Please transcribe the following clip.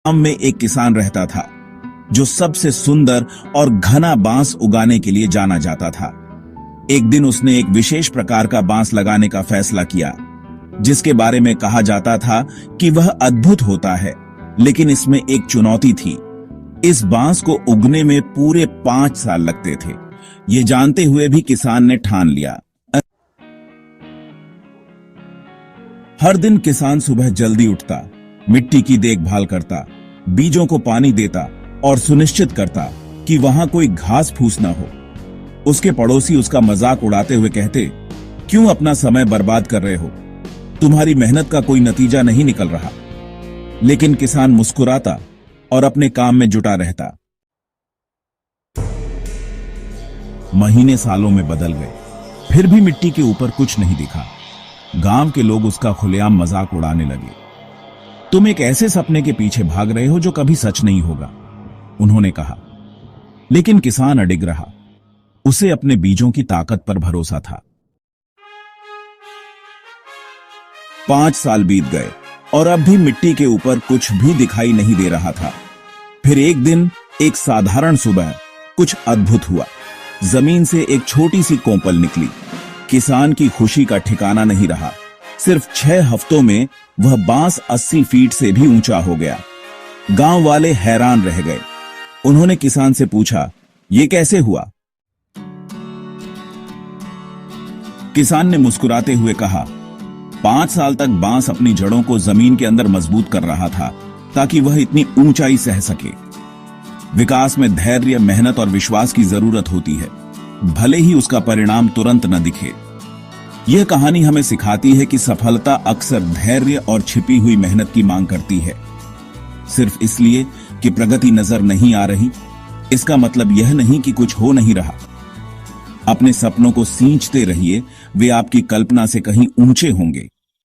गांव में एक किसान रहता था जो सबसे सुंदर और घना बांस उगाने के लिए जाना जाता था। एक दिन उसने एक विशेष प्रकार का बांस लगाने का फैसला किया, जिसके बारे में कहा जाता था कि वह अद्भुत होता है। लेकिन इसमें एक चुनौती थी। इस बांस को उगने में पूरे 5 साल लगते थे। ये जानते हुए भी किसान ने ठान लिया। हर दिन किसान सुबह जल्दी उठता, मिट्टी की देखभाल करता, बीजों को पानी देता और सुनिश्चित करता कि वहां कोई घास फूस न हो। उसके पड़ोसी उसका मजाक उड़ाते हुए कहते, क्यों अपना समय बर्बाद कर रहे हो? तुम्हारी मेहनत का कोई नतीजा नहीं निकल रहा। लेकिन किसान मुस्कुराता और अपने काम में जुटा रहता। महीने सालों में बदल गए, फिर भी मिट्टी के ऊपर कुछ नहीं दिखा। गांव के लोग उसका खुलेआम मजाक उड़ाने लगे। तुम एक ऐसे सपने के पीछे भाग रहे हो जो कभी सच नहीं होगा, उन्होंने कहा। लेकिन किसान अडिग रहा। उसे अपने बीजों की ताकत पर भरोसा था। 5 साल बीत गए और अब भी मिट्टी के ऊपर कुछ भी दिखाई नहीं दे रहा था। फिर एक दिन, एक साधारण सुबह, कुछ अद्भुत हुआ। जमीन से एक छोटी सी कोंपल निकली। किसान की खुशी का ठिकाना नहीं रहा। सिर्फ 6 हफ्तों में वह बांस 80 फीट से भी ऊंचा हो गया। गांव वाले हैरान रह गए। उन्होंने किसान से पूछा, यह कैसे हुआ? किसान ने मुस्कुराते हुए कहा, 5 साल तक बांस अपनी जड़ों को जमीन के अंदर मजबूत कर रहा था ताकि वह इतनी ऊंचाई सह सके। विकास में धैर्य, मेहनत और विश्वास की जरूरत होती है, भले ही उसका परिणाम तुरंत न दिखे। यह कहानी हमें सिखाती है कि सफलता अक्सर धैर्य और छिपी हुई मेहनत की मांग करती है। सिर्फ इसलिए कि प्रगति नजर नहीं आ रही, इसका मतलब यह नहीं कि कुछ हो नहीं रहा। अपने सपनों को सींचते रहिए, वे आपकी कल्पना से कहीं ऊंचे होंगे।